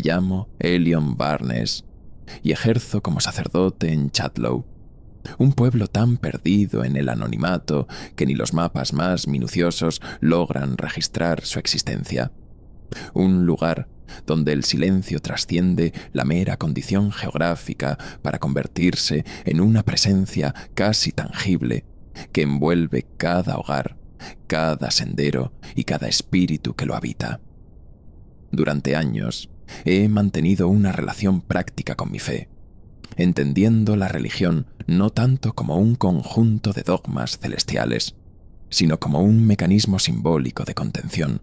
llamo Elion Barnes y ejerzo como sacerdote en Chatlow, un pueblo tan perdido en el anonimato que ni los mapas más minuciosos logran registrar su existencia. Un lugar donde el silencio trasciende la mera condición geográfica para convertirse en una presencia casi tangible que envuelve cada hogar, cada sendero y cada espíritu que lo habita. Durante años he mantenido una relación práctica con mi fe, entendiendo la religión no tanto como un conjunto de dogmas celestiales, sino como un mecanismo simbólico de contención,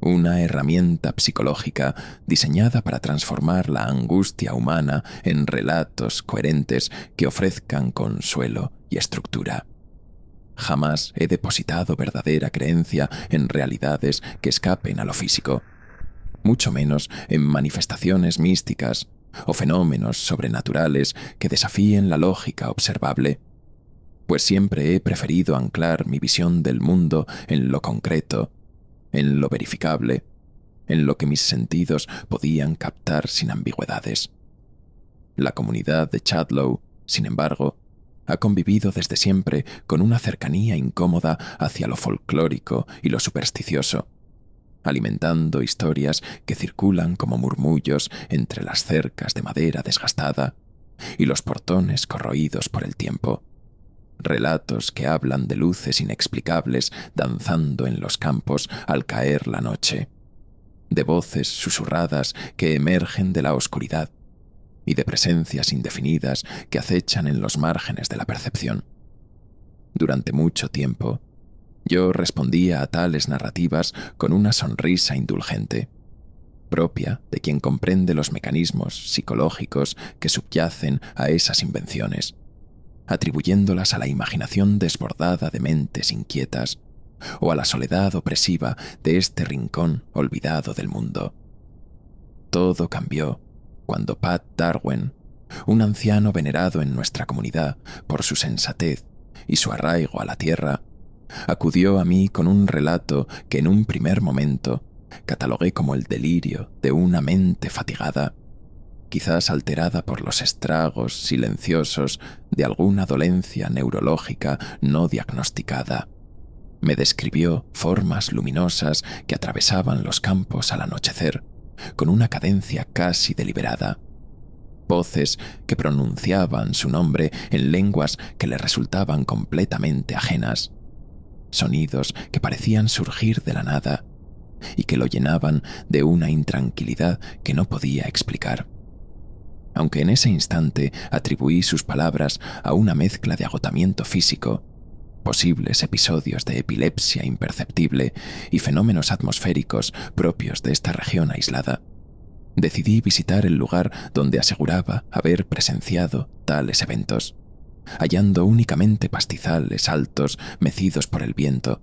una herramienta psicológica diseñada para transformar la angustia humana en relatos coherentes que ofrezcan consuelo y estructura. Jamás he depositado verdadera creencia en realidades que escapen a lo físico, mucho menos en manifestaciones místicas o fenómenos sobrenaturales que desafíen la lógica observable, pues siempre he preferido anclar mi visión del mundo en lo concreto, en lo verificable, en lo que mis sentidos podían captar sin ambigüedades. La comunidad de Chatlow, sin embargo, ha convivido desde siempre con una cercanía incómoda hacia lo folclórico y lo supersticioso, alimentando historias que circulan como murmullos entre las cercas de madera desgastada y los portones corroídos por el tiempo. Relatos que hablan de luces inexplicables danzando en los campos al caer la noche, de voces susurradas que emergen de la oscuridad y de presencias indefinidas que acechan en los márgenes de la percepción. Durante mucho tiempo, yo respondía a tales narrativas con una sonrisa indulgente, propia de quien comprende los mecanismos psicológicos que subyacen a esas invenciones, atribuyéndolas a la imaginación desbordada de mentes inquietas o a la soledad opresiva de este rincón olvidado del mundo. Todo cambió cuando Pat Darwin, un anciano venerado en nuestra comunidad por su sensatez y su arraigo a la tierra, acudió a mí con un relato que en un primer momento catalogué como el delirio de una mente fatigada, quizás alterada por los estragos silenciosos de alguna dolencia neurológica no diagnosticada. Me describió formas luminosas que atravesaban los campos al anochecer, con una cadencia casi deliberada. Voces que pronunciaban su nombre en lenguas que le resultaban completamente ajenas. Sonidos que parecían surgir de la nada y que lo llenaban de una intranquilidad que no podía explicar. Aunque en ese instante atribuí sus palabras a una mezcla de agotamiento físico, posibles episodios de epilepsia imperceptible y fenómenos atmosféricos propios de esta región aislada, decidí visitar el lugar donde aseguraba haber presenciado tales eventos, hallando únicamente pastizales altos mecidos por el viento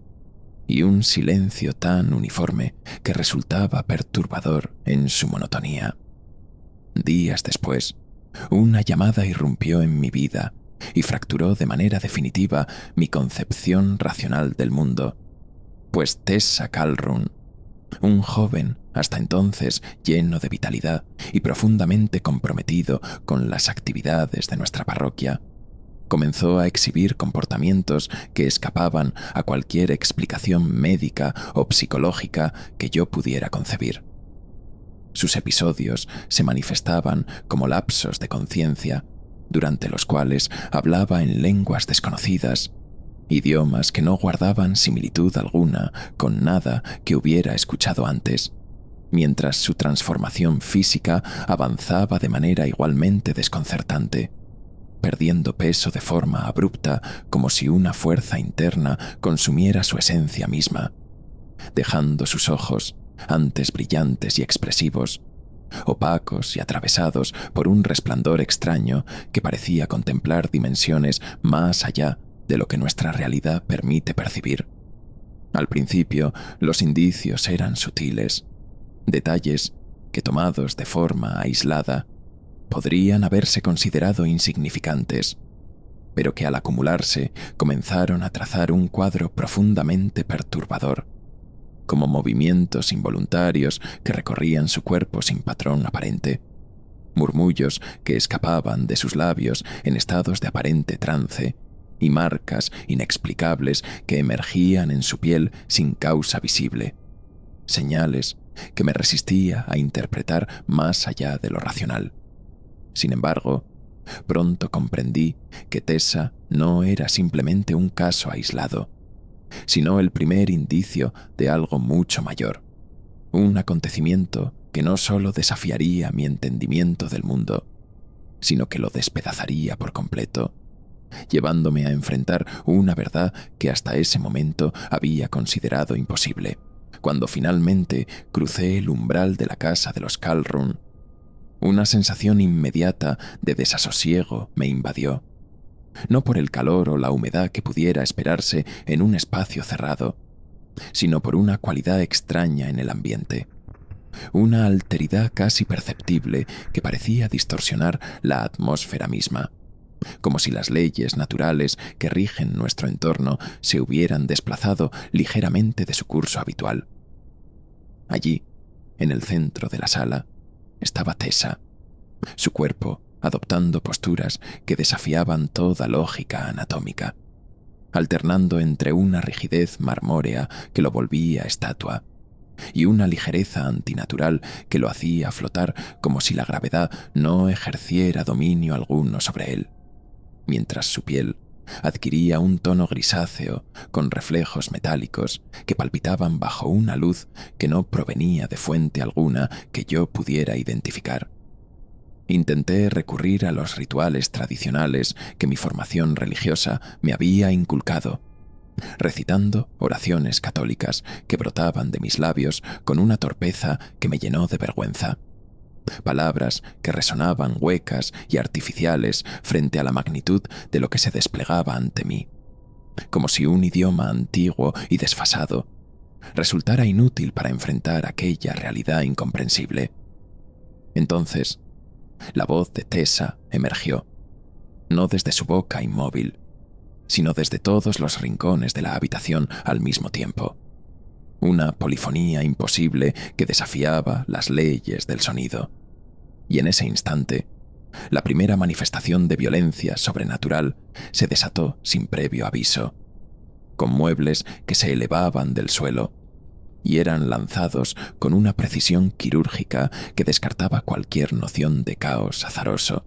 y un silencio tan uniforme que resultaba perturbador en su monotonía. Días después, una llamada irrumpió en mi vida y fracturó de manera definitiva mi concepción racional del mundo, pues Tessa Calhoun, un joven hasta entonces lleno de vitalidad y profundamente comprometido con las actividades de nuestra parroquia, comenzó a exhibir comportamientos que escapaban a cualquier explicación médica o psicológica que yo pudiera concebir. Sus episodios se manifestaban como lapsos de conciencia, durante los cuales hablaba en lenguas desconocidas, idiomas que no guardaban similitud alguna con nada que hubiera escuchado antes, mientras su transformación física avanzaba de manera igualmente desconcertante, perdiendo peso de forma abrupta como si una fuerza interna consumiera su esencia misma, dejando sus ojos, antes brillantes y expresivos, opacos y atravesados por un resplandor extraño que parecía contemplar dimensiones más allá de lo que nuestra realidad permite percibir. Al principio, los indicios eran sutiles, detalles que, tomados de forma aislada, podrían haberse considerado insignificantes, pero que al acumularse comenzaron a trazar un cuadro profundamente perturbador. como movimientos involuntarios que recorrían su cuerpo sin patrón aparente, murmullos que escapaban de sus labios en estados de aparente trance, y marcas inexplicables que emergían en su piel sin causa visible, señales que me resistía a interpretar más allá de lo racional. Sin embargo, pronto comprendí que Tessa no era simplemente un caso aislado, sino el primer indicio de algo mucho mayor, un acontecimiento que no solo desafiaría mi entendimiento del mundo, sino que lo despedazaría por completo, llevándome a enfrentar una verdad que hasta ese momento había considerado imposible. Cuando finalmente crucé el umbral de la casa de los Calhoun, una sensación inmediata de desasosiego me invadió, no por el calor o la humedad que pudiera esperarse en un espacio cerrado, sino por una cualidad extraña en el ambiente, una alteridad casi perceptible que parecía distorsionar la atmósfera misma, como si las leyes naturales que rigen nuestro entorno se hubieran desplazado ligeramente de su curso habitual. Allí, en el centro de la sala, estaba Tessa, su cuerpo adoptando posturas que desafiaban toda lógica anatómica, alternando entre una rigidez marmórea que lo volvía estatua y una ligereza antinatural que lo hacía flotar como si la gravedad no ejerciera dominio alguno sobre él, mientras su piel adquiría un tono grisáceo con reflejos metálicos que palpitaban bajo una luz que no provenía de fuente alguna que yo pudiera identificar. Intenté recurrir a los rituales tradicionales que mi formación religiosa me había inculcado, recitando oraciones católicas que brotaban de mis labios con una torpeza que me llenó de vergüenza. Palabras que resonaban huecas y artificiales frente a la magnitud de lo que se desplegaba ante mí, como si un idioma antiguo y desfasado resultara inútil para enfrentar aquella realidad incomprensible. Entonces, la voz de Tessa emergió, no desde su boca inmóvil, sino desde todos los rincones de la habitación al mismo tiempo. Una polifonía imposible que desafiaba las leyes del sonido. Y en ese instante, la primera manifestación de violencia sobrenatural se desató sin previo aviso, con muebles que se elevaban del suelo y eran lanzados con una precisión quirúrgica que descartaba cualquier noción de caos azaroso,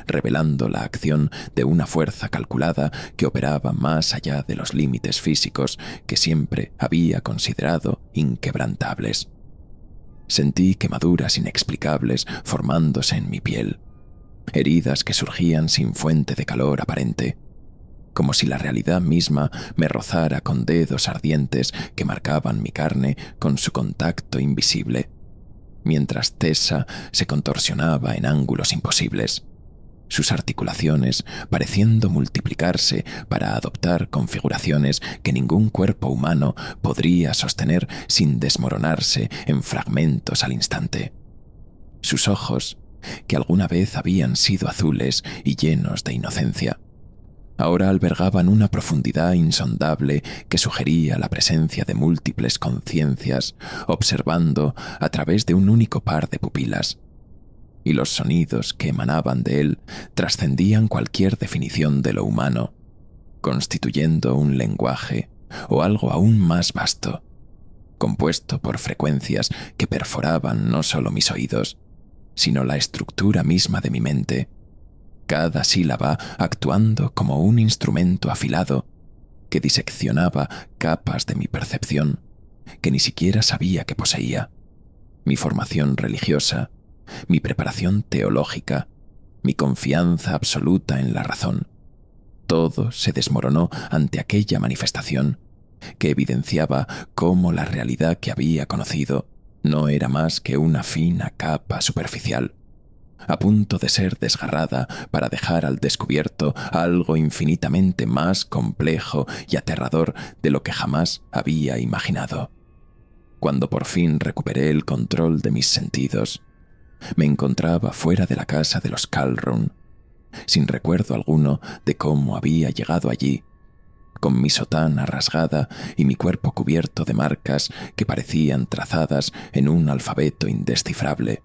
revelando la acción de una fuerza calculada que operaba más allá de los límites físicos que siempre había considerado inquebrantables. Sentí quemaduras inexplicables formándose en mi piel, heridas que surgían sin fuente de calor aparente, como si la realidad misma me rozara con dedos ardientes que marcaban mi carne con su contacto invisible, mientras Tessa se contorsionaba en ángulos imposibles, sus articulaciones pareciendo multiplicarse para adoptar configuraciones que ningún cuerpo humano podría sostener sin desmoronarse en fragmentos al instante. Sus ojos, que alguna vez habían sido azules y llenos de inocencia, ahora albergaban una profundidad insondable que sugería la presencia de múltiples conciencias observando a través de un único par de pupilas, y los sonidos que emanaban de él trascendían cualquier definición de lo humano, constituyendo un lenguaje o algo aún más vasto, compuesto por frecuencias que perforaban no solo mis oídos, sino la estructura misma de mi mente, cada sílaba actuando como un instrumento afilado que diseccionaba capas de mi percepción que ni siquiera sabía que poseía. Mi formación religiosa, mi preparación teológica, mi confianza absoluta en la razón. Todo se desmoronó ante aquella manifestación que evidenciaba cómo la realidad que había conocido no era más que una fina capa superficial, a punto de ser desgarrada para dejar al descubierto algo infinitamente más complejo y aterrador de lo que jamás había imaginado. Cuando por fin recuperé el control de mis sentidos, me encontraba fuera de la casa de los Calhoun, sin recuerdo alguno de cómo había llegado allí, con mi sotana rasgada y mi cuerpo cubierto de marcas que parecían trazadas en un alfabeto indescifrable,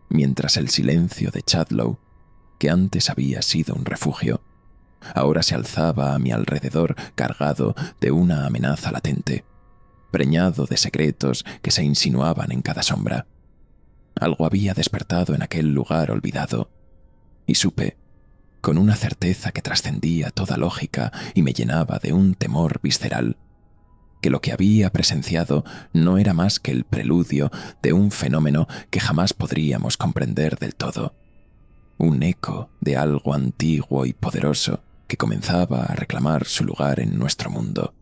mientras el silencio de Chadlow, que antes había sido un refugio, ahora se alzaba a mi alrededor cargado de una amenaza latente, preñado de secretos que se insinuaban en cada sombra. Algo había despertado en aquel lugar olvidado, y supe, con una certeza que trascendía toda lógica y me llenaba de un temor visceral, que lo que había presenciado no era más que el preludio de un fenómeno que jamás podríamos comprender del todo, un eco de algo antiguo y poderoso que comenzaba a reclamar su lugar en nuestro mundo.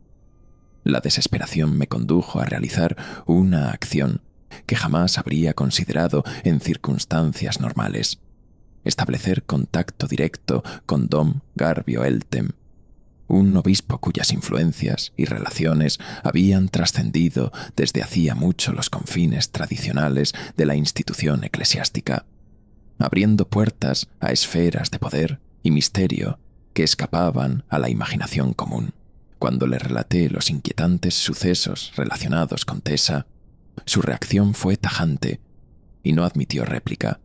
La desesperación me condujo a realizar una acción que jamás habría considerado en circunstancias normales: establecer contacto directo con Dom Garbio Eltem, un obispo cuyas influencias y relaciones habían trascendido desde hacía mucho los confines tradicionales de la institución eclesiástica, abriendo puertas a esferas de poder y misterio que escapaban a la imaginación común. Cuando le relaté los inquietantes sucesos relacionados con Tessa, su reacción fue tajante y no admitió réplica,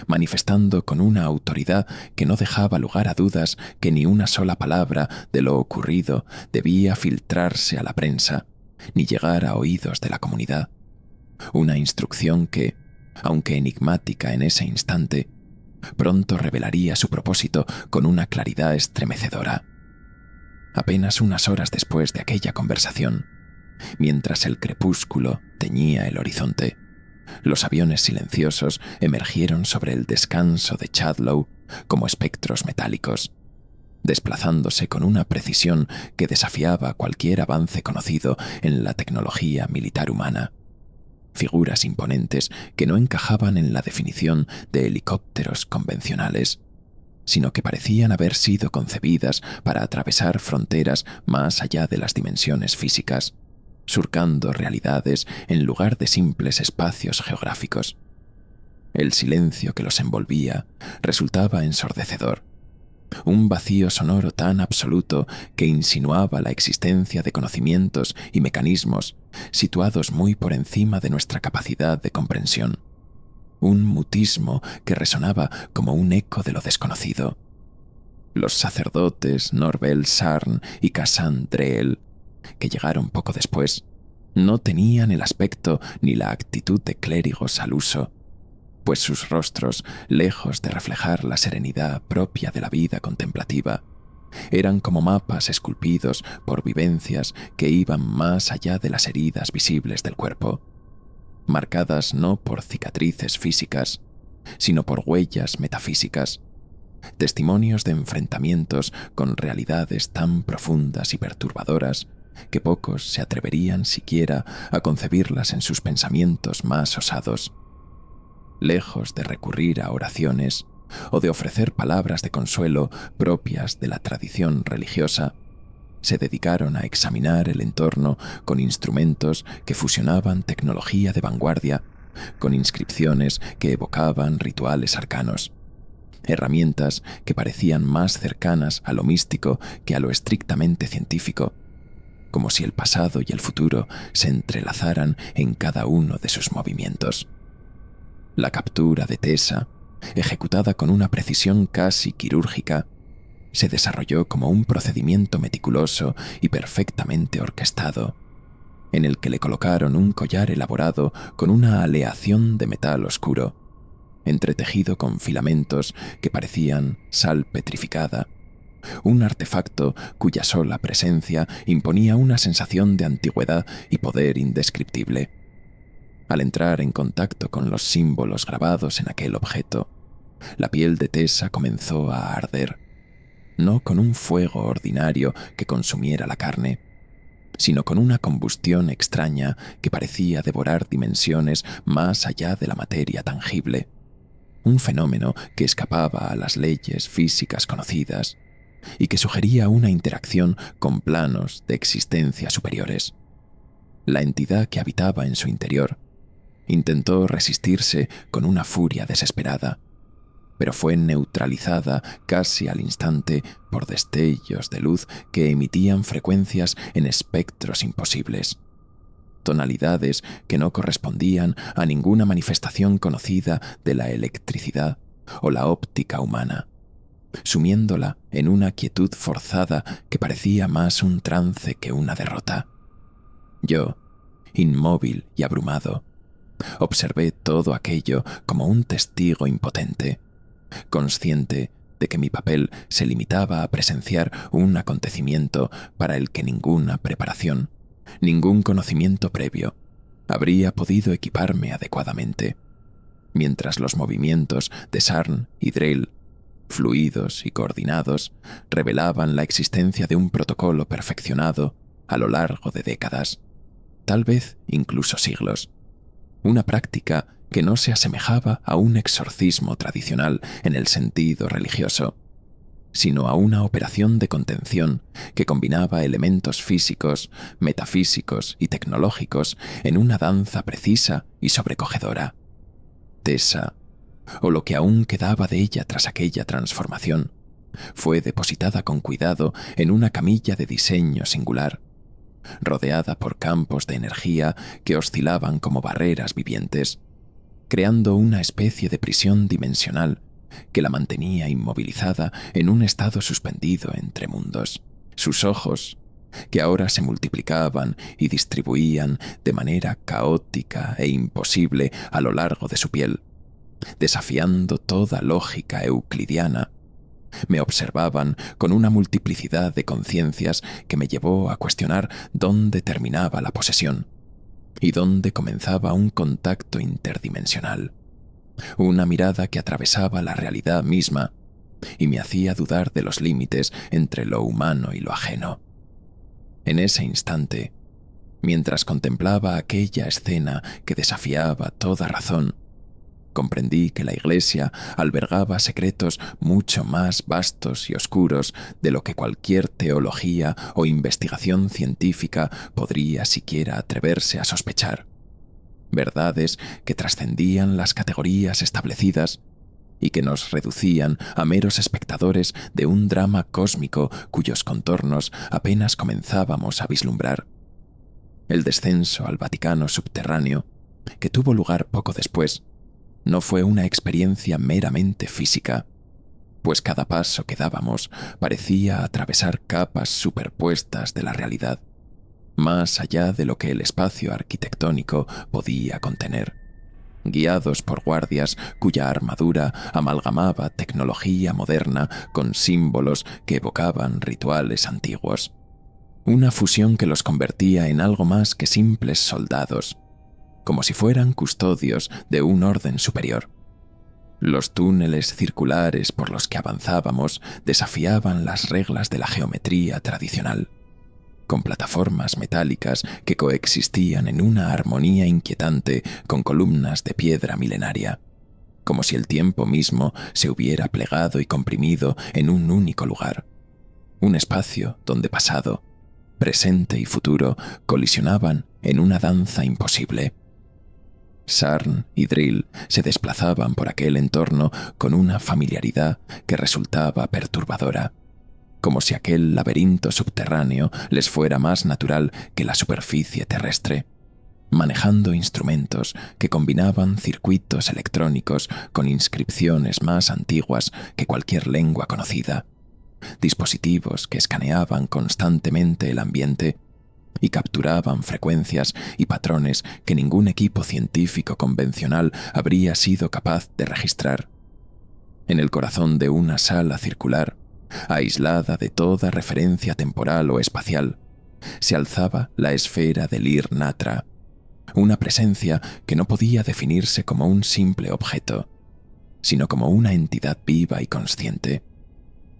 manifestando con una autoridad que no dejaba lugar a dudas que ni una sola palabra de lo ocurrido debía filtrarse a la prensa ni llegar a oídos de la comunidad. Una instrucción que, aunque enigmática en ese instante, pronto revelaría su propósito con una claridad estremecedora. Apenas unas horas después de aquella conversación, mientras el crepúsculo teñía el horizonte, los aviones silenciosos emergieron sobre el descanso de Chadlow como espectros metálicos, desplazándose con una precisión que desafiaba cualquier avance conocido en la tecnología militar humana. Figuras imponentes que no encajaban en la definición de helicópteros convencionales, sino que parecían haber sido concebidas para atravesar fronteras más allá de las dimensiones físicas, surcando realidades en lugar de simples espacios geográficos. El silencio que los envolvía resultaba ensordecedor, un vacío sonoro tan absoluto que insinuaba la existencia de conocimientos y mecanismos situados muy por encima de nuestra capacidad de comprensión, un mutismo que resonaba como un eco de lo desconocido. Los sacerdotes Norbel Sarn y Kassan Dreel, que llegaron poco después, no tenían el aspecto ni la actitud de clérigos al uso, pues sus rostros, lejos de reflejar la serenidad propia de la vida contemplativa, eran como mapas esculpidos por vivencias que iban más allá de las heridas visibles del cuerpo, marcadas no por cicatrices físicas, sino por huellas metafísicas, testimonios de enfrentamientos con realidades tan profundas y perturbadoras que pocos se atreverían siquiera a concebirlas en sus pensamientos más osados. Lejos de recurrir a oraciones o de ofrecer palabras de consuelo propias de la tradición religiosa, se dedicaron a examinar el entorno con instrumentos que fusionaban tecnología de vanguardia con inscripciones que evocaban rituales arcanos, herramientas que parecían más cercanas a lo místico que a lo estrictamente científico, como si el pasado y el futuro se entrelazaran en cada uno de sus movimientos. La captura de Tessa, ejecutada con una precisión casi quirúrgica, se desarrolló como un procedimiento meticuloso y perfectamente orquestado, en el que le colocaron un collar elaborado con una aleación de metal oscuro, entretejido con filamentos que parecían sal petrificada, un artefacto cuya sola presencia imponía una sensación de antigüedad y poder indescriptible. Al entrar en contacto con los símbolos grabados en aquel objeto, la piel de Tessa comenzó a arder, no con un fuego ordinario que consumiera la carne, sino con una combustión extraña que parecía devorar dimensiones más allá de la materia tangible, un fenómeno que escapaba a las leyes físicas conocidas y que sugería una interacción con planos de existencia superiores. La entidad que habitaba en su interior intentó resistirse con una furia desesperada, pero fue neutralizada casi al instante por destellos de luz que emitían frecuencias en espectros imposibles. Tonalidades que no correspondían a ninguna manifestación conocida de la electricidad o la óptica humana, sumiéndola en una quietud forzada que parecía más un trance que una derrota. Yo, inmóvil y abrumado, observé todo aquello como un testigo impotente, consciente de que mi papel se limitaba a presenciar un acontecimiento para el que ninguna preparación, ningún conocimiento previo habría podido equiparme adecuadamente, mientras los movimientos de Sarn y Drell, fluidos y coordinados, revelaban la existencia de un protocolo perfeccionado a lo largo de décadas, tal vez incluso siglos. Una práctica que no se asemejaba a un exorcismo tradicional en el sentido religioso, sino a una operación de contención que combinaba elementos físicos, metafísicos y tecnológicos en una danza precisa y sobrecogedora. Tessa, o lo que aún quedaba de ella tras aquella transformación, fue depositada con cuidado en una camilla de diseño singular, rodeada por campos de energía que oscilaban como barreras vivientes, creando una especie de prisión dimensional que la mantenía inmovilizada en un estado suspendido entre mundos. Sus ojos, que ahora se multiplicaban y distribuían de manera caótica e imposible a lo largo de su piel, desafiando toda lógica euclidiana, me observaban con una multiplicidad de conciencias que me llevó a cuestionar dónde terminaba la posesión y dónde comenzaba un contacto interdimensional, una mirada que atravesaba la realidad misma y me hacía dudar de los límites entre lo humano y lo ajeno. En ese instante, mientras contemplaba aquella escena que desafiaba toda razón, comprendí que la Iglesia albergaba secretos mucho más vastos y oscuros de lo que cualquier teología o investigación científica podría siquiera atreverse a sospechar. Verdades que trascendían las categorías establecidas y que nos reducían a meros espectadores de un drama cósmico cuyos contornos apenas comenzábamos a vislumbrar. El descenso al Vaticano subterráneo, que tuvo lugar poco después, no fue una experiencia meramente física, pues cada paso que dábamos parecía atravesar capas superpuestas de la realidad, más allá de lo que el espacio arquitectónico podía contener, guiados por guardias cuya armadura amalgamaba tecnología moderna con símbolos que evocaban rituales antiguos. Una fusión que los convertía en algo más que simples soldados, como si fueran custodios de un orden superior. Los túneles circulares por los que avanzábamos desafiaban las reglas de la geometría tradicional, con plataformas metálicas que coexistían en una armonía inquietante con columnas de piedra milenaria, como si el tiempo mismo se hubiera plegado y comprimido en un único lugar, un espacio donde pasado, presente y futuro colisionaban en una danza imposible. Sarn y Drell se desplazaban por aquel entorno con una familiaridad que resultaba perturbadora, como si aquel laberinto subterráneo les fuera más natural que la superficie terrestre, manejando instrumentos que combinaban circuitos electrónicos con inscripciones más antiguas que cualquier lengua conocida, dispositivos que escaneaban constantemente el ambiente y capturaban frecuencias y patrones que ningún equipo científico convencional habría sido capaz de registrar. En el corazón de una sala circular, aislada de toda referencia temporal o espacial, se alzaba la esfera del Ir-Natra, una presencia que no podía definirse como un simple objeto, sino como una entidad viva y consciente.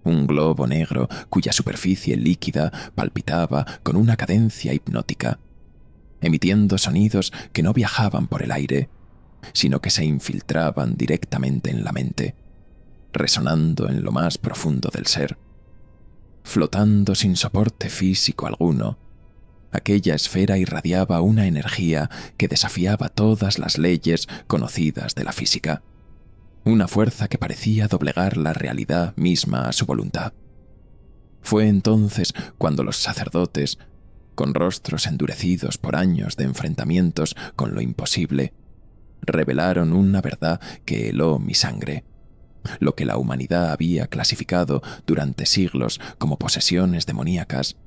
Un globo negro cuya superficie líquida palpitaba con una cadencia hipnótica, emitiendo sonidos que no viajaban por el aire, sino que se infiltraban directamente en la mente, resonando en lo más profundo del ser. Flotando sin soporte físico alguno, aquella esfera irradiaba una energía que desafiaba todas las leyes conocidas de la física. una fuerza que parecía doblegar la realidad misma a su voluntad. Fue entonces cuando los sacerdotes, con rostros endurecidos por años de enfrentamientos con lo imposible, revelaron una verdad que heló mi sangre. Lo que la humanidad había clasificado durante siglos como posesiones demoníacas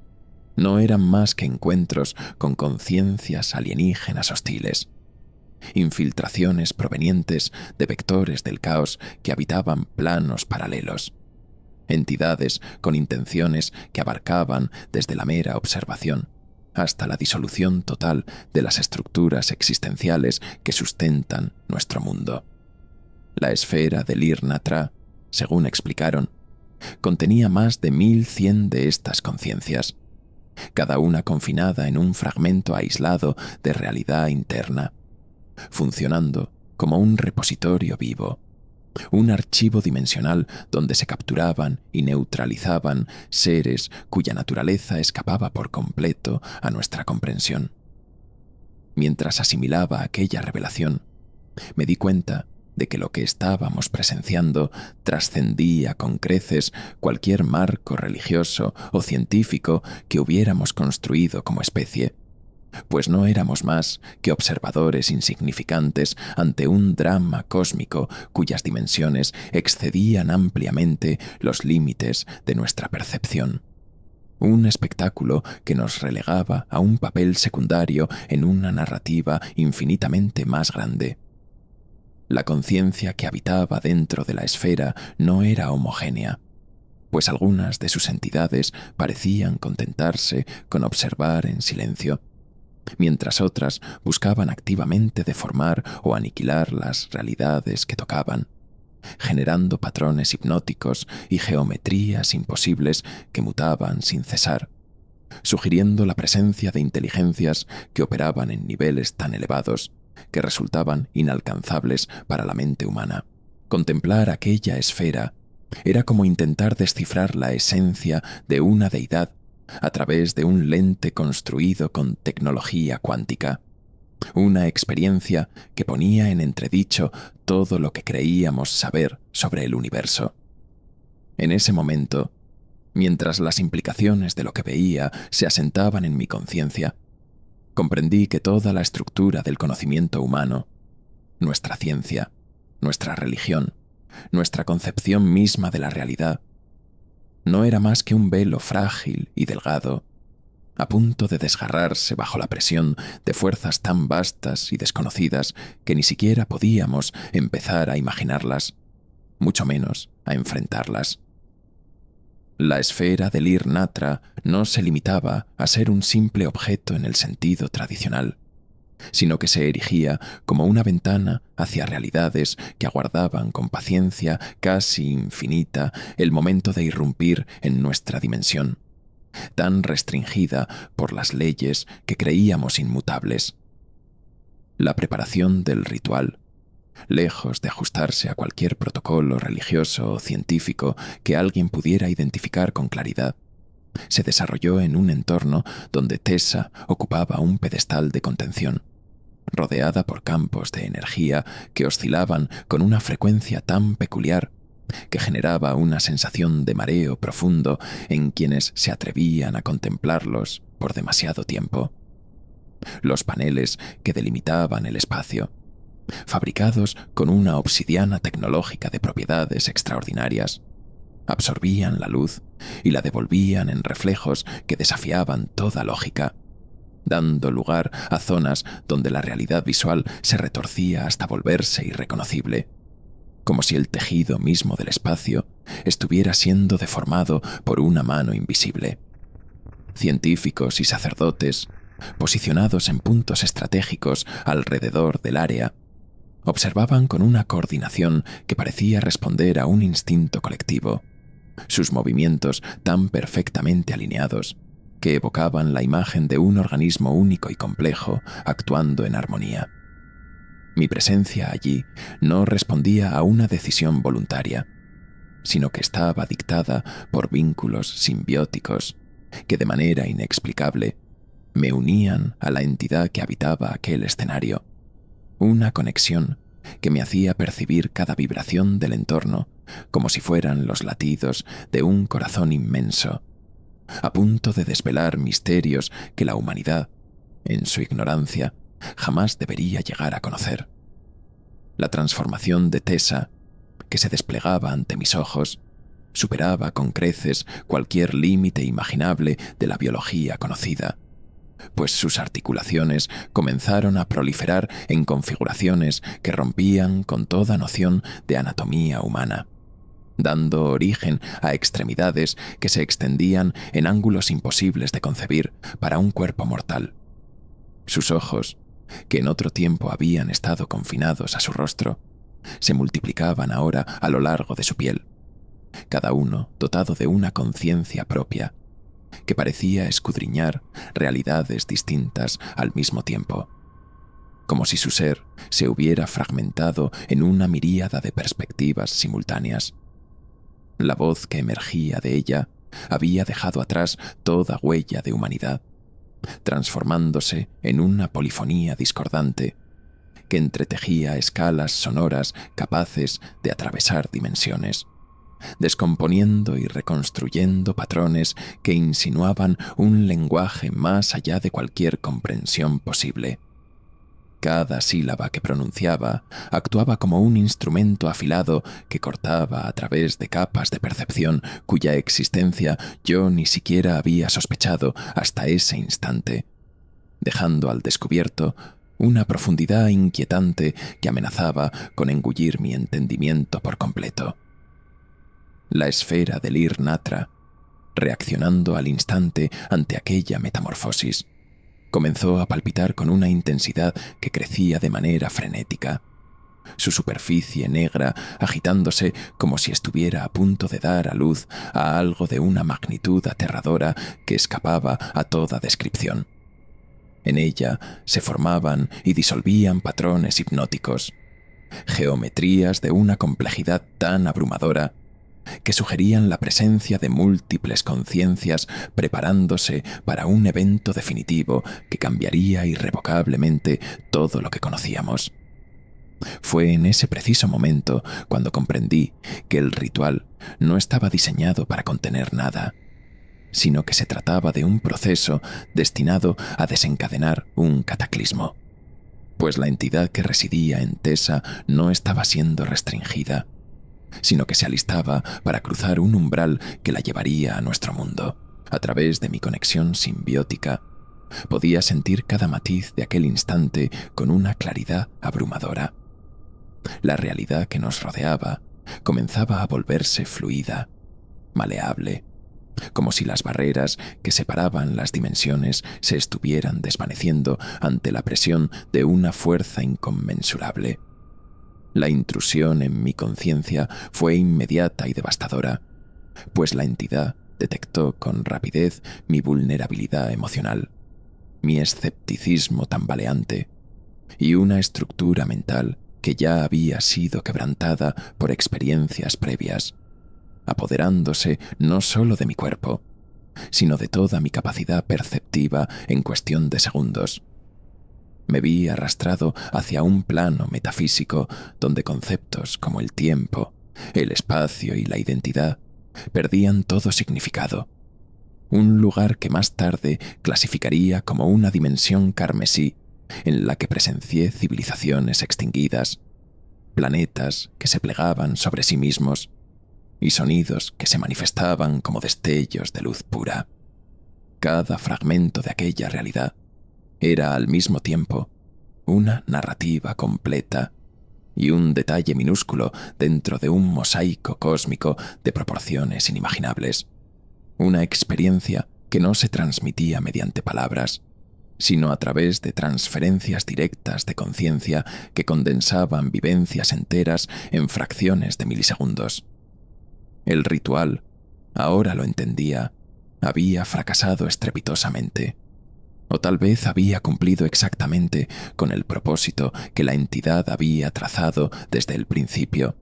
no eran más que encuentros con conciencias alienígenas hostiles, infiltraciones provenientes de vectores del caos que habitaban planos paralelos, entidades con intenciones que abarcaban desde la mera observación hasta la disolución total de las estructuras existenciales que sustentan nuestro mundo. La esfera del Ir-Natra, según explicaron, contenía más de 1100 de estas conciencias, cada una confinada en un fragmento aislado de realidad interna, funcionando como un repositorio vivo, un archivo dimensional donde se capturaban y neutralizaban seres cuya naturaleza escapaba por completo a nuestra comprensión. Mientras asimilaba aquella revelación, me di cuenta de que lo que estábamos presenciando trascendía con creces cualquier marco religioso o científico que hubiéramos construido como especie, pues no éramos más que observadores insignificantes ante un drama cósmico cuyas dimensiones excedían ampliamente los límites de nuestra percepción. Un espectáculo que nos relegaba a un papel secundario en una narrativa infinitamente más grande. La conciencia que habitaba dentro de la esfera no era homogénea, pues algunas de sus entidades parecían contentarse con observar en silencio, mientras otras buscaban activamente deformar o aniquilar las realidades que tocaban, generando patrones hipnóticos y geometrías imposibles que mutaban sin cesar, sugiriendo la presencia de inteligencias que operaban en niveles tan elevados que resultaban inalcanzables para la mente humana. Contemplar aquella esfera era como intentar descifrar la esencia de una deidad a través de un lente construido con tecnología cuántica, una experiencia que ponía en entredicho todo lo que creíamos saber sobre el universo. En ese momento, mientras las implicaciones de lo que veía se asentaban en mi conciencia, comprendí que toda la estructura del conocimiento humano, nuestra ciencia, nuestra religión, nuestra concepción misma de la realidad, no era más que un velo frágil y delgado, a punto de desgarrarse bajo la presión de fuerzas tan vastas y desconocidas que ni siquiera podíamos empezar a imaginarlas, mucho menos a enfrentarlas. La esfera del Ir-Natra no se limitaba a ser un simple objeto en el sentido tradicional, sino que se erigía como una ventana hacia realidades que aguardaban con paciencia casi infinita el momento de irrumpir en nuestra dimensión, tan restringida por las leyes que creíamos inmutables. La preparación del ritual, lejos de ajustarse a cualquier protocolo religioso o científico que alguien pudiera identificar con claridad, se desarrolló en un entorno donde Tessa ocupaba un pedestal de contención, rodeada por campos de energía que oscilaban con una frecuencia tan peculiar que generaba una sensación de mareo profundo en quienes se atrevían a contemplarlos por demasiado tiempo. Los paneles que delimitaban el espacio, fabricados con una obsidiana tecnológica de propiedades extraordinarias, absorbían la luz y la devolvían en reflejos que desafiaban toda lógica, dando lugar a zonas donde la realidad visual se retorcía hasta volverse irreconocible, como si el tejido mismo del espacio estuviera siendo deformado por una mano invisible. Científicos y sacerdotes, posicionados en puntos estratégicos alrededor del área, observaban con una coordinación que parecía responder a un instinto colectivo, sus movimientos tan perfectamente alineados que evocaban la imagen de un organismo único y complejo actuando en armonía. Mi presencia allí no respondía a una decisión voluntaria, sino que estaba dictada por vínculos simbióticos que de manera inexplicable me unían a la entidad que habitaba aquel escenario, una conexión que me hacía percibir cada vibración del entorno como si fueran los latidos de un corazón inmenso, a punto de desvelar misterios que la humanidad, en su ignorancia, jamás debería llegar a conocer. La transformación de Tessa, que se desplegaba ante mis ojos, superaba con creces cualquier límite imaginable de la biología conocida, pues sus articulaciones comenzaron a proliferar en configuraciones que rompían con toda noción de anatomía humana, dando origen a extremidades que se extendían en ángulos imposibles de concebir para un cuerpo mortal. Sus ojos, que en otro tiempo habían estado confinados a su rostro, se multiplicaban ahora a lo largo de su piel, cada uno dotado de una conciencia propia, que parecía escudriñar realidades distintas al mismo tiempo, como si su ser se hubiera fragmentado en una miríada de perspectivas simultáneas. La voz que emergía de ella había dejado atrás toda huella de humanidad, transformándose en una polifonía discordante que entretejía escalas sonoras capaces de atravesar dimensiones, descomponiendo y reconstruyendo patrones que insinuaban un lenguaje más allá de cualquier comprensión posible. Cada sílaba que pronunciaba actuaba como un instrumento afilado que cortaba a través de capas de percepción cuya existencia yo ni siquiera había sospechado hasta ese instante, dejando al descubierto una profundidad inquietante que amenazaba con engullir mi entendimiento por completo. La esfera del Ir-Natra, reaccionando al instante ante aquella metamorfosis, comenzó a palpitar con una intensidad que crecía de manera frenética, su superficie negra agitándose como si estuviera a punto de dar a luz a algo de una magnitud aterradora que escapaba a toda descripción. En ella se formaban y disolvían patrones hipnóticos, geometrías de una complejidad tan abrumadora que sugerían la presencia de múltiples conciencias preparándose para un evento definitivo que cambiaría irrevocablemente todo lo que conocíamos. Fue en ese preciso momento cuando comprendí que el ritual no estaba diseñado para contener nada, sino que se trataba de un proceso destinado a desencadenar un cataclismo, pues la entidad que residía en Tessa no estaba siendo restringida, sino que se alistaba para cruzar un umbral que la llevaría a nuestro mundo. A través de mi conexión simbiótica, podía sentir cada matiz de aquel instante con una claridad abrumadora. La realidad que nos rodeaba comenzaba a volverse fluida, maleable, como si las barreras que separaban las dimensiones se estuvieran desvaneciendo ante la presión de una fuerza inconmensurable. La intrusión en mi conciencia fue inmediata y devastadora, pues la entidad detectó con rapidez mi vulnerabilidad emocional, mi escepticismo tambaleante y una estructura mental que ya había sido quebrantada por experiencias previas, apoderándose no solo de mi cuerpo, sino de toda mi capacidad perceptiva en cuestión de segundos. Me vi arrastrado hacia un plano metafísico donde conceptos como el tiempo, el espacio y la identidad perdían todo significado. Un lugar que más tarde clasificaría como una dimensión carmesí en la que presencié civilizaciones extinguidas, planetas que se plegaban sobre sí mismos y sonidos que se manifestaban como destellos de luz pura. Cada fragmento de aquella realidad era al mismo tiempo una narrativa completa y un detalle minúsculo dentro de un mosaico cósmico de proporciones inimaginables. Una experiencia que no se transmitía mediante palabras, sino a través de transferencias directas de conciencia que condensaban vivencias enteras en fracciones de milisegundos. El ritual, ahora lo entendía, había fracasado estrepitosamente. O tal vez había cumplido exactamente con el propósito que la entidad había trazado desde el principio,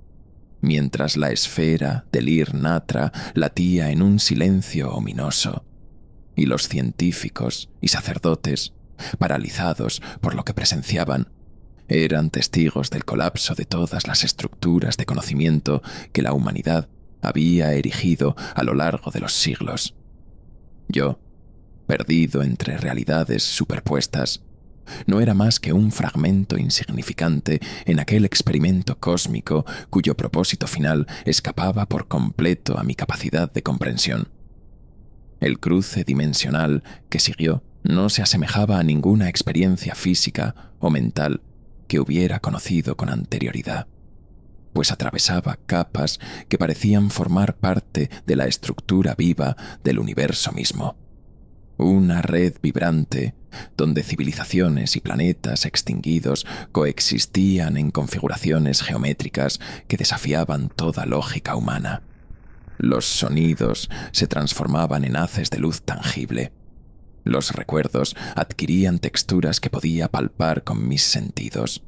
mientras la esfera del Ir-Natra latía en un silencio ominoso, y los científicos y sacerdotes, paralizados por lo que presenciaban, Eran testigos del colapso de todas las estructuras de conocimiento que la humanidad había erigido a lo largo de los siglos. Yo, perdido entre realidades superpuestas, no era más que un fragmento insignificante en aquel experimento cósmico cuyo propósito final escapaba por completo a mi capacidad de comprensión. El cruce dimensional que siguió no se asemejaba a ninguna experiencia física o mental que hubiera conocido con anterioridad, pues atravesaba capas que parecían formar parte de la estructura viva del universo mismo. Una red vibrante donde civilizaciones y planetas extinguidos coexistían en configuraciones geométricas que desafiaban toda lógica humana. Los sonidos se transformaban en haces de luz tangible. Los recuerdos adquirían texturas que podía palpar con mis sentidos.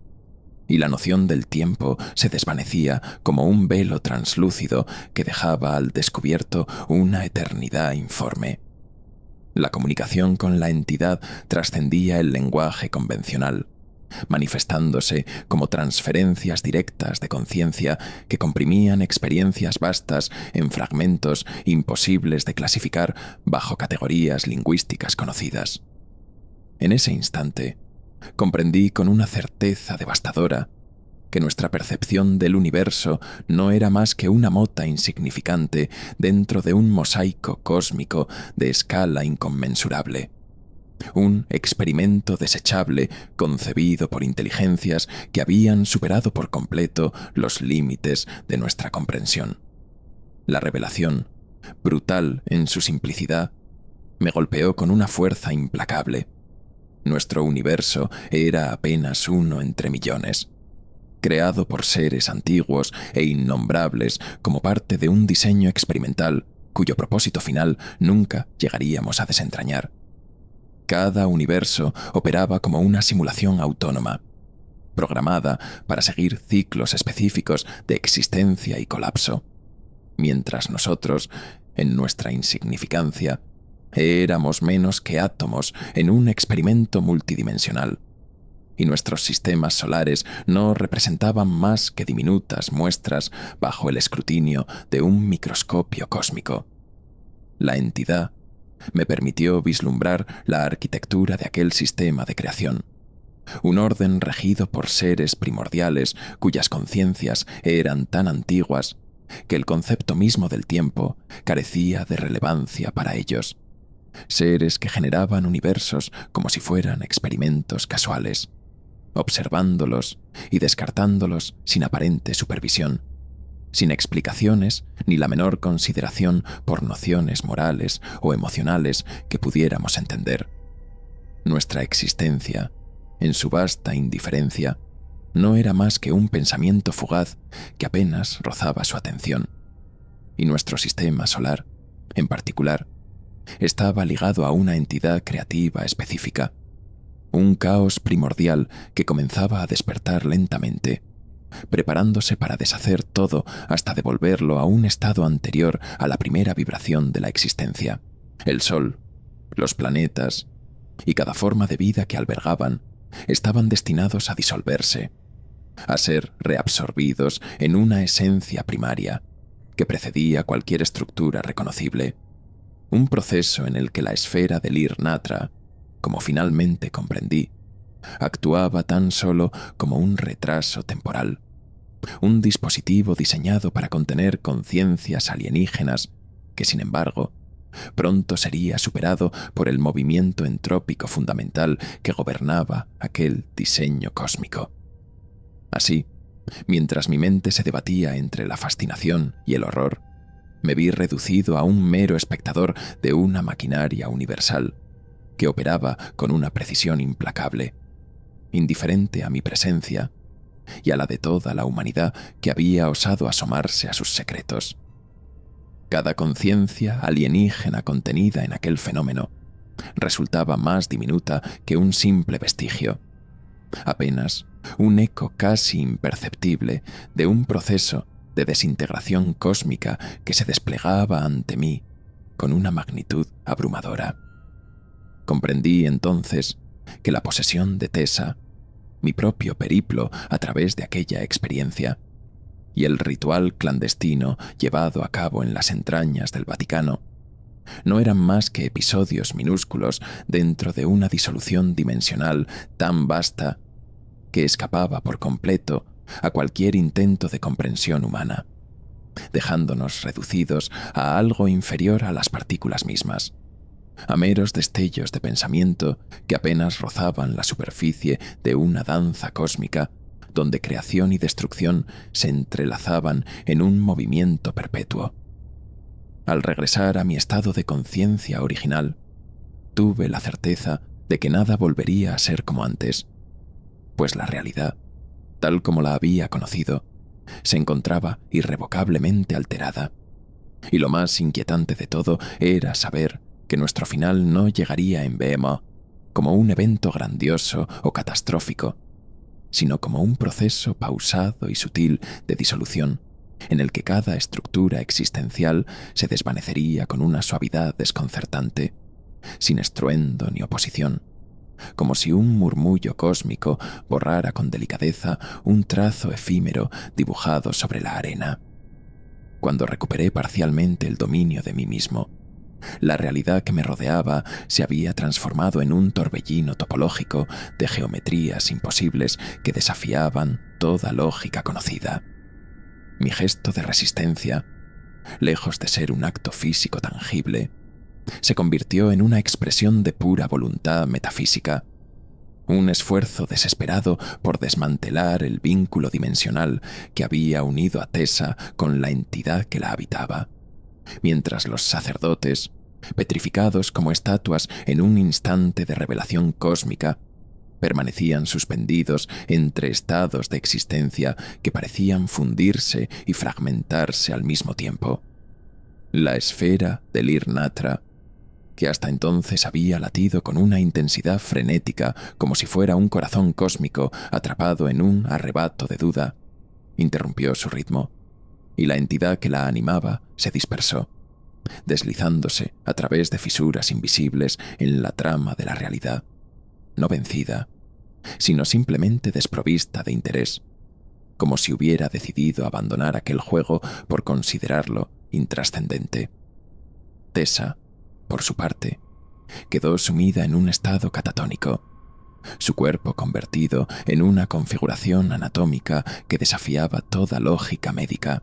Y la noción del tiempo se desvanecía como un velo translúcido que dejaba al descubierto una eternidad informe. La comunicación con la entidad trascendía el lenguaje convencional, manifestándose como transferencias directas de conciencia que comprimían experiencias vastas en fragmentos imposibles de clasificar bajo categorías lingüísticas conocidas. En ese instante, comprendí con una certeza devastadora que nuestra percepción del universo no era más que una mota insignificante dentro de un mosaico cósmico de escala inconmensurable. Un experimento desechable concebido por inteligencias que habían superado por completo los límites de nuestra comprensión. La revelación, brutal en su simplicidad, me golpeó con una fuerza implacable. Nuestro universo era apenas uno entre millones, creado por seres antiguos e innombrables como parte de un diseño experimental cuyo propósito final nunca llegaríamos a desentrañar. Cada universo operaba como una simulación autónoma, programada para seguir ciclos específicos de existencia y colapso, mientras nosotros, en nuestra insignificancia, éramos menos que átomos en un experimento multidimensional, y nuestros sistemas solares no representaban más que diminutas muestras bajo el escrutinio de un microscopio cósmico. La entidad me permitió vislumbrar la arquitectura de aquel sistema de creación, un orden regido por seres primordiales cuyas conciencias eran tan antiguas que el concepto mismo del tiempo carecía de relevancia para ellos, seres que generaban universos como si fueran experimentos casuales, observándolos y descartándolos sin aparente supervisión, sin explicaciones ni la menor consideración por nociones morales o emocionales que pudiéramos entender. Nuestra existencia, en su vasta indiferencia, no era más que un pensamiento fugaz que apenas rozaba su atención, y nuestro sistema solar, en particular, estaba ligado a una entidad creativa específica, un caos primordial que comenzaba a despertar lentamente, preparándose para deshacer todo hasta devolverlo a un estado anterior a la primera vibración de la existencia. El Sol, los planetas y cada forma de vida que albergaban estaban destinados a disolverse, a ser reabsorbidos en una esencia primaria que precedía cualquier estructura reconocible, un proceso en el que la esfera del Ir-Natra, como finalmente comprendí, actuaba tan solo como un retraso temporal, un dispositivo diseñado para contener conciencias alienígenas que, sin embargo, pronto sería superado por el movimiento entrópico fundamental que gobernaba aquel diseño cósmico. Así, mientras mi mente se debatía entre la fascinación y el horror, me vi reducido a un mero espectador de una maquinaria universal que operaba con una precisión implacable, indiferente a mi presencia y a la de toda la humanidad que había osado asomarse a sus secretos. Cada conciencia alienígena contenida en aquel fenómeno resultaba más diminuta que un simple vestigio, apenas un eco casi imperceptible de un proceso de desintegración cósmica que se desplegaba ante mí con una magnitud abrumadora. Comprendí entonces que la posesión de Tessa mi propio periplo a través de aquella experiencia, y el ritual clandestino llevado a cabo en las entrañas del Vaticano no eran más que episodios minúsculos dentro de una disolución dimensional tan vasta que escapaba por completo a cualquier intento de comprensión humana, dejándonos reducidos a algo inferior a las partículas mismas, a meros destellos de pensamiento que apenas rozaban la superficie de una danza cósmica donde creación y destrucción se entrelazaban en un movimiento perpetuo. Al regresar a mi estado de conciencia original, tuve la certeza de que nada volvería a ser como antes, pues la realidad, tal como la había conocido, se encontraba irrevocablemente alterada. Y lo más inquietante de todo era saber que nuestro final no llegaría en Behemoth como un evento grandioso o catastrófico, sino como un proceso pausado y sutil de disolución, en el que cada estructura existencial se desvanecería con una suavidad desconcertante, sin estruendo ni oposición, como si un murmullo cósmico borrara con delicadeza un trazo efímero dibujado sobre la arena. Cuando recuperé parcialmente el dominio de mí mismo, la realidad que me rodeaba se había transformado en un torbellino topológico de geometrías imposibles que desafiaban toda lógica conocida. Mi gesto de resistencia, lejos de ser un acto físico tangible, se convirtió en una expresión de pura voluntad metafísica, un esfuerzo desesperado por desmantelar el vínculo dimensional que había unido a Tessa con la entidad que la habitaba, mientras los sacerdotes, petrificados como estatuas en un instante de revelación cósmica, permanecían suspendidos entre estados de existencia que parecían fundirse y fragmentarse al mismo tiempo. La esfera del Ir-Natra, que hasta entonces había latido con una intensidad frenética como si fuera un corazón cósmico atrapado en un arrebato de duda, interrumpió su ritmo, y la entidad que la animaba se dispersó, deslizándose a través de fisuras invisibles en la trama de la realidad, no vencida, sino simplemente desprovista de interés, como si hubiera decidido abandonar aquel juego por considerarlo intrascendente. Tessa, por su parte, quedó sumida en un estado catatónico, su cuerpo convertido en una configuración anatómica que desafiaba toda lógica médica,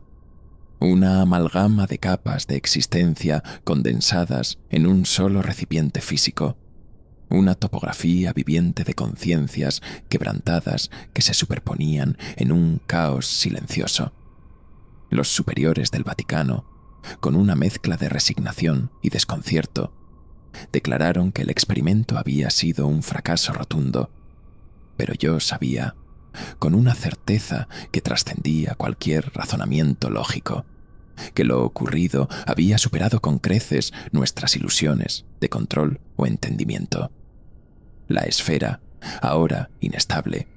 una amalgama de capas de existencia condensadas en un solo recipiente físico, una topografía viviente de conciencias quebrantadas que se superponían en un caos silencioso. Los superiores del Vaticano, con una mezcla de resignación y desconcierto, declararon que el experimento había sido un fracaso rotundo, pero yo sabía, con una certeza que trascendía cualquier razonamiento lógico, que lo ocurrido había superado con creces nuestras ilusiones de control o entendimiento. La esfera, ahora inestable,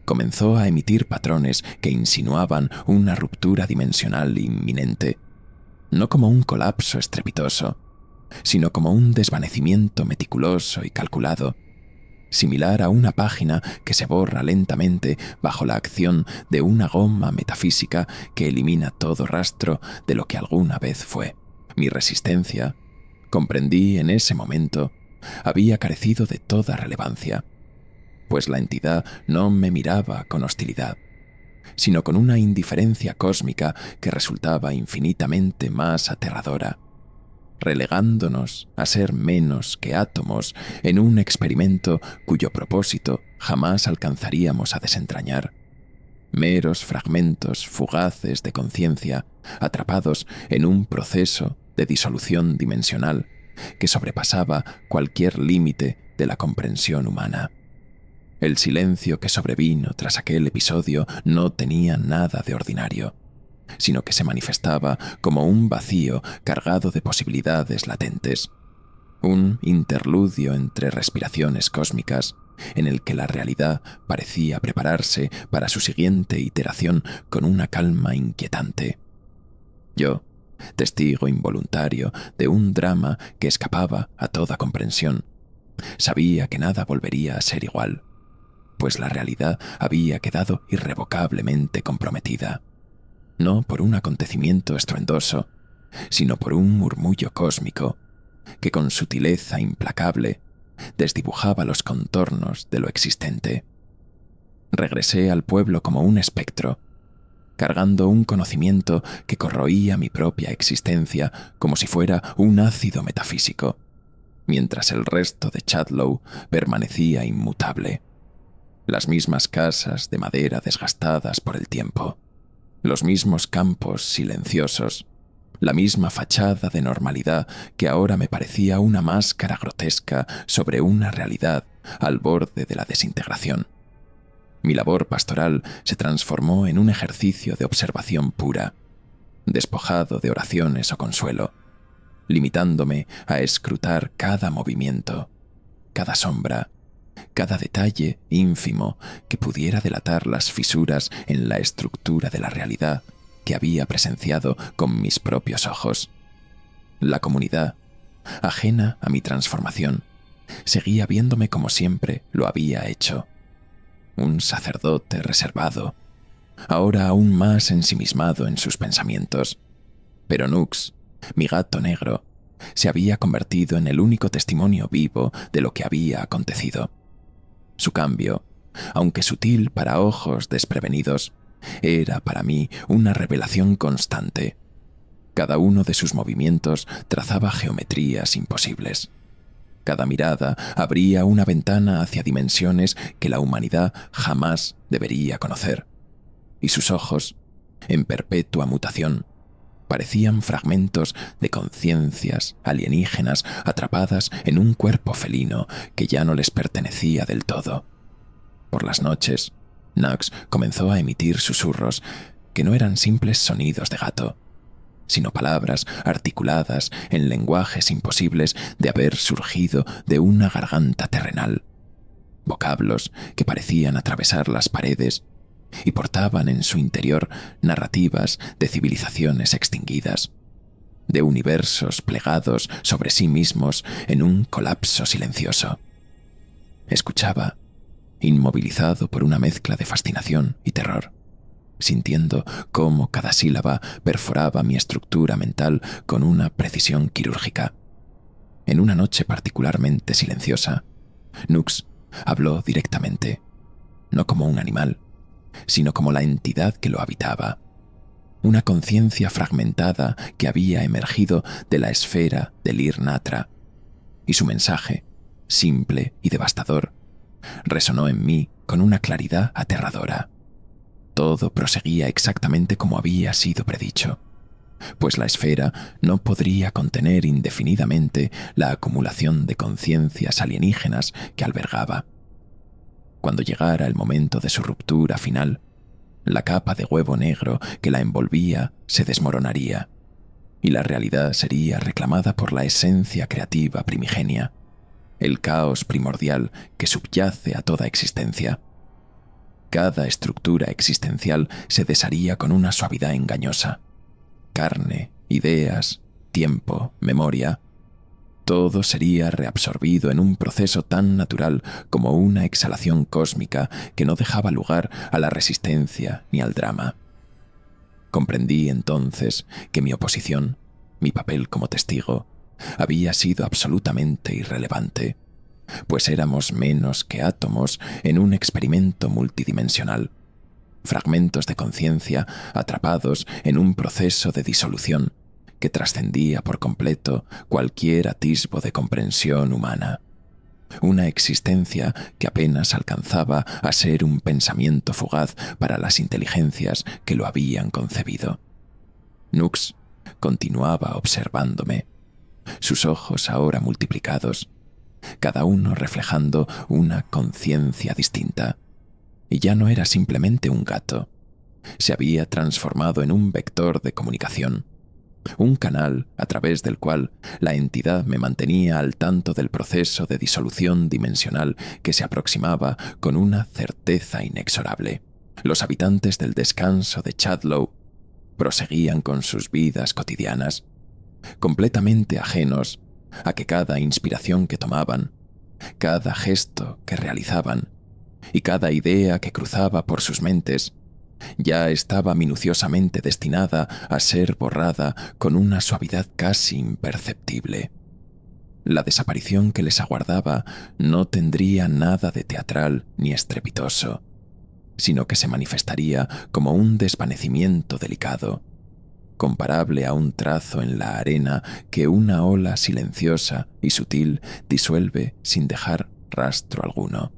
comenzó a emitir patrones que insinuaban una ruptura dimensional inminente, no como un colapso estrepitoso, sino como un desvanecimiento meticuloso y calculado, similar a una página que se borra lentamente bajo la acción de una goma metafísica que elimina todo rastro de lo que alguna vez fue. Mi resistencia, comprendí en ese momento, había carecido de toda relevancia, pues la entidad no me miraba con hostilidad, sino con una indiferencia cósmica que resultaba infinitamente más aterradora, relegándonos a ser menos que átomos en un experimento cuyo propósito jamás alcanzaríamos a desentrañar. Meros fragmentos fugaces de conciencia atrapados en un proceso de disolución dimensional que sobrepasaba cualquier límite de la comprensión humana. El silencio que sobrevino tras aquel episodio no tenía nada de ordinario, sino que se manifestaba como un vacío cargado de posibilidades latentes, un interludio entre respiraciones cósmicas en el que la realidad parecía prepararse para su siguiente iteración con una calma inquietante. Yo, testigo involuntario de un drama que escapaba a toda comprensión, sabía que nada volvería a ser igual. pues la realidad había quedado irrevocablemente comprometida, no por un acontecimiento estruendoso, sino por un murmullo cósmico que con sutileza implacable desdibujaba los contornos de lo existente. Regresé al pueblo como un espectro, cargando un conocimiento que corroía mi propia existencia como si fuera un ácido metafísico, mientras el resto de Chadlow permanecía inmutable. Las mismas casas de madera desgastadas por el tiempo, los mismos campos silenciosos, la misma fachada de normalidad que ahora me parecía una máscara grotesca sobre una realidad al borde de la desintegración. Mi labor pastoral se transformó en un ejercicio de observación pura, despojado de oraciones o consuelo, limitándome a escrutar cada movimiento, cada sombra, cada detalle ínfimo que pudiera delatar las fisuras en la estructura de la realidad que había presenciado con mis propios ojos. La comunidad, ajena a mi transformación, seguía viéndome como siempre lo había hecho. Un sacerdote reservado, ahora aún más ensimismado en sus pensamientos. Pero Nux, mi gato negro, se había convertido en el único testimonio vivo de lo que había acontecido. Su cambio, aunque sutil para ojos desprevenidos, era para mí una revelación constante. Cada uno de sus movimientos trazaba geometrías imposibles. Cada mirada abría una ventana hacia dimensiones que la humanidad jamás debería conocer. Y sus ojos, en perpetua mutación, parecían fragmentos de conciencias alienígenas atrapadas en un cuerpo felino que ya no les pertenecía del todo. Por las noches, Nux comenzó a emitir susurros que no eran simples sonidos de gato, sino palabras articuladas en lenguajes imposibles de haber surgido de una garganta terrenal, vocablos que parecían atravesar las paredes y portaban en su interior narrativas de civilizaciones extinguidas, de universos plegados sobre sí mismos en un colapso silencioso. Escuchaba, inmovilizado por una mezcla de fascinación y terror, sintiendo cómo cada sílaba perforaba mi estructura mental con una precisión quirúrgica. En una noche particularmente silenciosa, Nux habló directamente, no como un animal, sino como la entidad que lo habitaba, una conciencia fragmentada que había emergido de la esfera del Ir-Natra, y su mensaje, simple y devastador, resonó en mí con una claridad aterradora. Todo proseguía exactamente como había sido predicho, pues la esfera no podría contener indefinidamente la acumulación de conciencias alienígenas que albergaba. Cuando llegara el momento de su ruptura final, la capa de huevo negro que la envolvía se desmoronaría, y la realidad sería reclamada por la esencia creativa primigenia, el caos primordial que subyace a toda existencia. Cada estructura existencial se desharía con una suavidad engañosa. Carne, ideas, tiempo, memoria, todo sería reabsorbido en un proceso tan natural como una exhalación cósmica que no dejaba lugar a la resistencia ni al drama. Comprendí entonces que mi oposición, mi papel como testigo, había sido absolutamente irrelevante, pues éramos menos que átomos en un experimento multidimensional, fragmentos de conciencia atrapados en un proceso de disolución que trascendía por completo cualquier atisbo de comprensión humana. Una existencia que apenas alcanzaba a ser un pensamiento fugaz para las inteligencias que lo habían concebido. Nux continuaba observándome, sus ojos ahora multiplicados, cada uno reflejando una conciencia distinta. Y ya no era simplemente un gato. Se había transformado en un vector de comunicación, un canal a través del cual la entidad me mantenía al tanto del proceso de disolución dimensional que se aproximaba con una certeza inexorable. Los habitantes del descanso de Chadlow proseguían con sus vidas cotidianas, completamente ajenos a que cada inspiración que tomaban, cada gesto que realizaban, y cada idea que cruzaba por sus mentes ya estaba minuciosamente destinada a ser borrada con una suavidad casi imperceptible. La desaparición que les aguardaba no tendría nada de teatral ni estrepitoso, sino que se manifestaría como un desvanecimiento delicado, comparable a un trazo en la arena que una ola silenciosa y sutil disuelve sin dejar rastro alguno.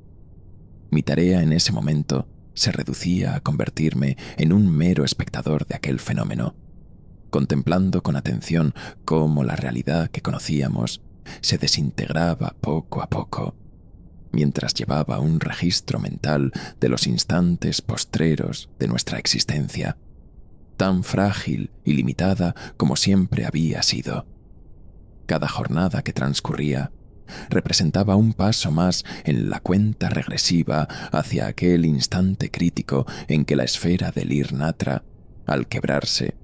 Mi tarea en ese momento se reducía a convertirme en un mero espectador de aquel fenómeno, contemplando con atención cómo la realidad que conocíamos se desintegraba poco a poco, mientras llevaba un registro mental de los instantes postreros de nuestra existencia, tan frágil y limitada como siempre había sido. Cada jornada que transcurría representaba un paso más en la cuenta regresiva hacia aquel instante crítico en que la esfera del Ir-Natra, al quebrarse,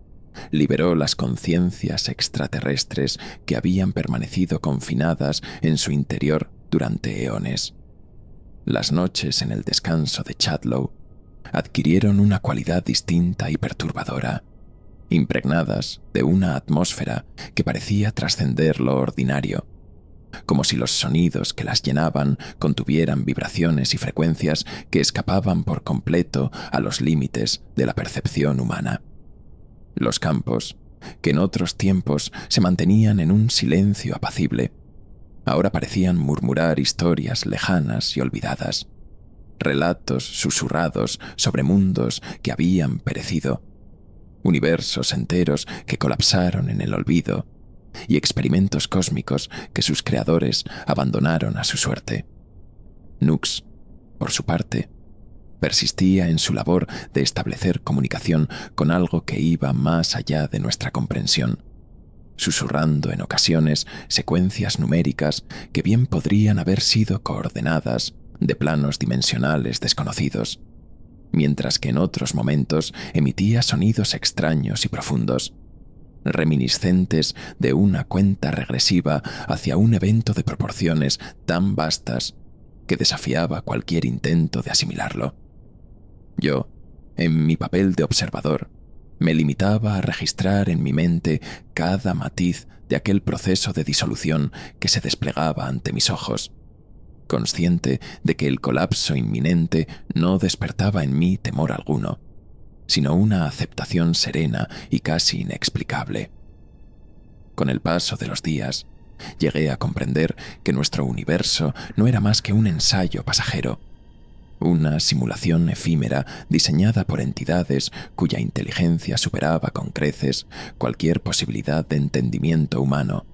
liberó las conciencias extraterrestres que habían permanecido confinadas en su interior durante eones. Las noches en el descanso de Chatlow adquirieron una cualidad distinta y perturbadora, impregnadas de una atmósfera que parecía trascender lo ordinario, como si los sonidos que las llenaban contuvieran vibraciones y frecuencias que escapaban por completo a los límites de la percepción humana. Los campos, que en otros tiempos se mantenían en un silencio apacible, ahora parecían murmurar historias lejanas y olvidadas, relatos susurrados sobre mundos que habían perecido, universos enteros que colapsaron en el olvido y experimentos cósmicos que sus creadores abandonaron a su suerte. Nux, por su parte, persistía en su labor de establecer comunicación con algo que iba más allá de nuestra comprensión, susurrando en ocasiones secuencias numéricas que bien podrían haber sido coordenadas de planos dimensionales desconocidos, mientras que en otros momentos emitía sonidos extraños y profundos, reminiscentes de una cuenta regresiva hacia un evento de proporciones tan vastas que desafiaba cualquier intento de asimilarlo. Yo, en mi papel de observador, me limitaba a registrar en mi mente cada matiz de aquel proceso de disolución que se desplegaba ante mis ojos, consciente de que el colapso inminente no despertaba en mí temor alguno, sino una aceptación serena y casi inexplicable. Con el paso de los días, llegué a comprender que nuestro universo no era más que un ensayo pasajero, una simulación efímera diseñada por entidades cuya inteligencia superaba con creces cualquier posibilidad de entendimiento humano,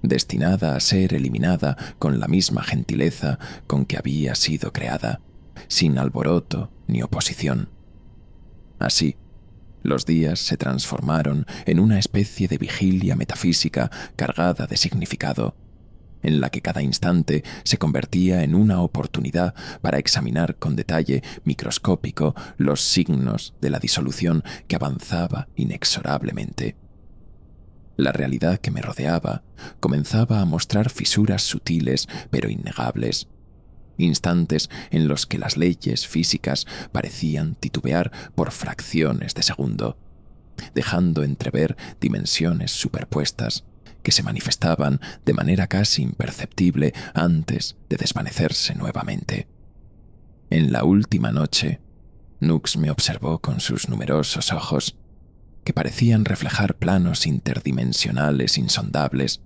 destinada a ser eliminada con la misma gentileza con que había sido creada, sin alboroto ni oposición. Así, los días se transformaron en una especie de vigilia metafísica cargada de significado, en la que cada instante se convertía en una oportunidad para examinar con detalle microscópico los signos de la disolución que avanzaba inexorablemente. La realidad que me rodeaba comenzaba a mostrar fisuras sutiles pero innegables, instantes en los que las leyes físicas parecían titubear por fracciones de segundo, dejando entrever dimensiones superpuestas que se manifestaban de manera casi imperceptible antes de desvanecerse nuevamente. En la última noche, Nux me observó con sus numerosos ojos, que parecían reflejar planos interdimensionales insondables,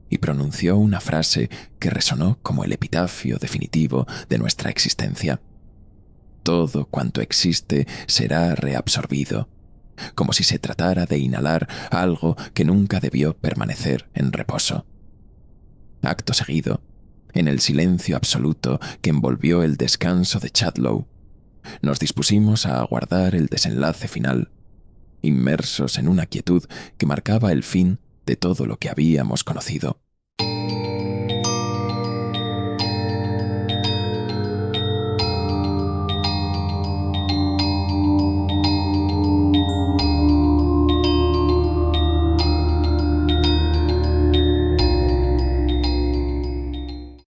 y pronunció una frase que resonó como el epitafio definitivo de nuestra existencia. Todo cuanto existe será reabsorbido, como si se tratara de inhalar algo que nunca debió permanecer en reposo. Acto seguido, en el silencio absoluto que envolvió el descanso de Chatlow, nos dispusimos a aguardar el desenlace final, inmersos en una quietud que marcaba el fin de todo lo que habíamos conocido.